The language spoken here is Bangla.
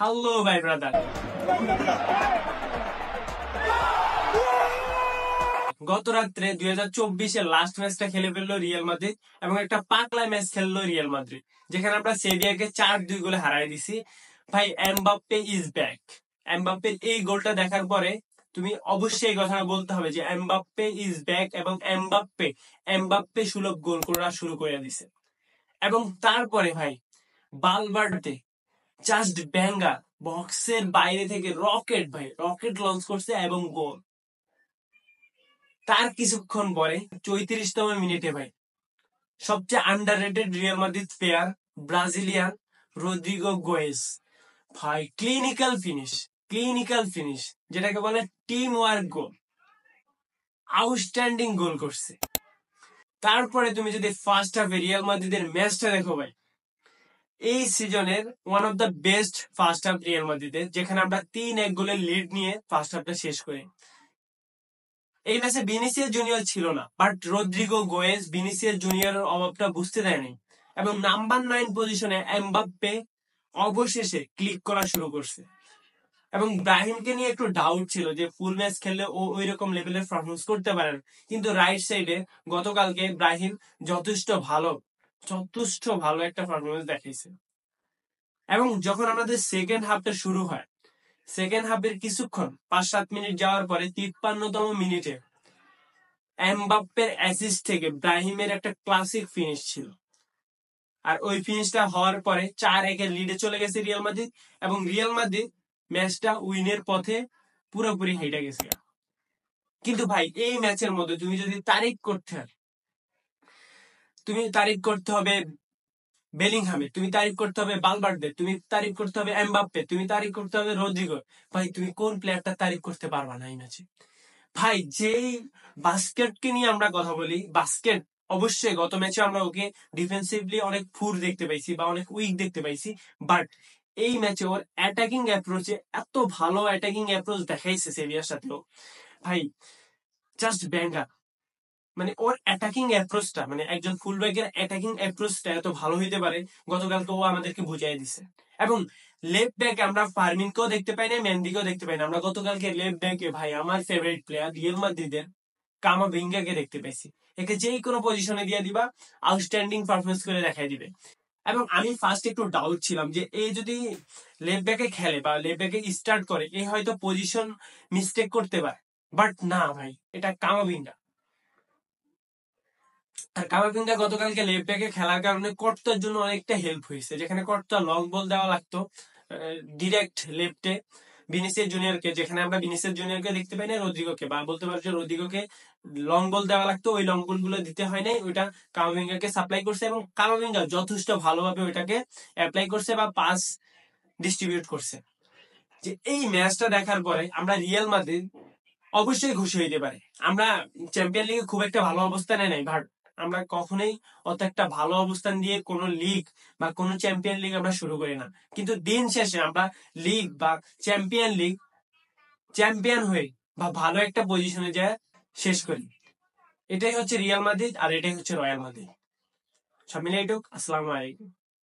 হ্যালো ভাই ব্রাদার, গত রাত্রে 2024-এর লাস্ট ম্যাচটা খেলে ফেললো রিয়াল মাদ্রিদ এবং একটা পাকলা ম্যাচ খেললো রিয়াল মাদ্রিদ, যেখানে আমরা সেভিয়াকে 4-2 গোলে হারাই দিছি। ভাই এমবাপ্পে ইজ ব্যাক। এমবাপ্পের এই গোলটা দেখার পরে তুমি অবশ্যই এই কথাটা বলতে হবে যে এমবাপ্পে ইজ ব্যাক, এবং এমবাপ্পে সুলভ গোল করা শুরু করে দিছে। এবং তারপরে ভাই বালবার্ডে জাস্ট ব্যাঙ্গার, বক্সের বাইরে থেকে রকেট লঞ্চ করছে এবং গোল। তার কিছুক্ষণ পরে 34তম মিনিটে ভাই সবচেয়ে underrated Real Madrid player Brazilian Rodrigo গোয়েস, ভাই ক্লিনিক্যাল ফিনিশ যেটাকে বলে টিম ওয়ার্ক গোল, আউটস্ট্যান্ডিং গোল করছে। তারপরে তুমি যদি ফার্স্ট হাফে রিয়াল মাদ্রিদের ম্যাচটা দেখো ভাই, এই সিজনের one of the best first half Real মাদ্রিদের, যেখানে আমরা 3-1 গোলের লিড নিয়ে ফার্স্ট হাফটা শেষ করি। এই ম্যাচে ভিনিসিয়াস জুনিয়র ছিল না, বাট রদ্রিগো গোয়েস ভিনিসিয়াস জুনিয়রের অভাবটা বুঝতে দেয়নি এবং নাম্বার 9 পজিশনে এমবাপ্পে অবশেষে ক্লিক করা শুরু করছে। এবং ব্রাহিমকে নিয়ে একটু ডাউট ছিল যে ফুল ম্যাচ খেললে ও ওই রকম লেভেলের পারফরমেন্স করতে পারে না, কিন্তু রাইট সাইডে গতকালকে ব্রাহিম যথেষ্ট ভালো একটা পারফরমেন্স দেখাইছে। এবং যখন আমাদের সেকেন্ড হাফটা শুরু হয়, সেকেন্ড হাফের কিছুক্ষণ 5-7 মিনিট যাওয়ার পরে 53তম মিনিটে এমবাপ্পের অ্যাসিস্ট থেকে ব্রাহিমের একটা ক্লাসিক ফিনিশ ছিল, আর ওই ফিনিশটা হওয়ার পরে 4-1 লিডে চলে গেছে রিয়াল মাদ্রিদ, এবং রিয়াল মাদ্রিদ ম্যাচটা উইনের পথে পুরোপুরি হেঁটে গেছে। কিন্তু ভাই এই ম্যাচের মধ্যে তুমি যদি তারিফ করতে হবে বেলিংহামে, তুমি তারিফ করতে হবে বালবার্ডে, তুমি তারিফ করতে হবে এমবাপ্পে, তুমি তারিফ করতে হবে রদ্রিগো, ভাই তুমি কোন প্লেয়ারটা তারিফ করতে পারবা না এই ম্যাচে? ভাই যেই বাস্কেটকে নিয়ে আমরা কথা বলি, বাস্কেট অবশ্যই গত ম্যাচে আমরা ওকে ডিফেন্সিভলি অনেক ফুর দেখতে পাইছি বা অনেক উইক দেখতে পাইছি, বাট এই ম্যাচে ওর অ্যাটাকিং অ্যাপ্রোচে এত ভালো অ্যাটাকিং অ্যাপ্রোচ দেখাইছে সেভিয়ার সাথেও, ভাই জাস্ট ব্যাঙ্গার। মানে ওর অ্যাটাকিং অ্যাপ্রোচটা, মানে একজন ফুলব্যাকের অ্যাটাকিং অ্যাপ্রোচটা এত ভালো হইতে পারে গতকালকে ও আমাদেরকে বুঝাই দিছে। এবং লেফট ব্যাক আমরা ফার্মিনকেও দেখতে পাই না, মেন্ডিকেও দেখতে পাই না, আমরা গতকালকে লেফট ব্যাকে ভাই আমার ফেভারিট প্লেয়ার রিয়াল মাদ্রিদের কামাভিঙ্গাকে দেখতে পাইছি। একে যেই কোনো পজিশনে দিয়ে দিবা, আউটস্ট্যান্ডিং পারফরমেন্স করে দেখাই দিবে। এবং আমি ফার্স্ট একটু ডাউট ছিলাম যে এই যদি লেফট ব্যাকে খেলে বা লেফট ব্যাকে স্টার্ট করে, এই হয়তো পজিশন মিস্টেক করতে পারে, বাট না ভাই, এটা কামাভিঙ্গা। আর কামাভিঙ্গা গতকালকে লেফট ব্যাকে খেলার কারণে কর্তার জন্য অনেকটা হেল্প হয়েছে, যেখানে কর্তা লং বল দেওয়া লাগতো ডিরেক্ট লেফটে ভিনিসিয়াস জুনিয়রকে, যেখানে আমরা ভিনিসিয়াস জুনিয়রকে দেখতে পাই না, রদ্রিগোকে, বা বলতে পারছো রদ্রিগোকে লং বল দেওয়া লাগতো, ওই লং বল গুলো দিতে হয় নাই, ওইটা কামাভিঙ্গাকে সাপ্লাই করছে এবং কামাভিঙ্গা যথেষ্ট ভালোভাবে ওইটাকে অ্যাপ্লাই করছে বা পাস ডিস্ট্রিবিউট করছে। যে এই ম্যাচটা দেখার পরে আমরা রিয়াল মাদ্রিদ অবশ্যই খুশি হইতে পারে। আমরা চ্যাম্পিয়ন লিগে খুব একটা ভালো অবস্থানে নাই, বাট আমরা কখনোই অত একটা ভালো অবস্থান দিয়ে কোনো লিগ বা কোনো চ্যাম্পিয়ন লিগ আমরা শুরু করি না, কিন্তু দিন শেষে আমরা লিগ বা চ্যাম্পিয়ন হয়ে বা ভালো একটা পজিশনে যায় শেষ করি। এটাই হচ্ছে রিয়াল মাদ্রিদ আর এটাই হচ্ছে রয়্যাল মাদ্রিদ। সব মিলে এটুক। আসসালামু আলাইকুম।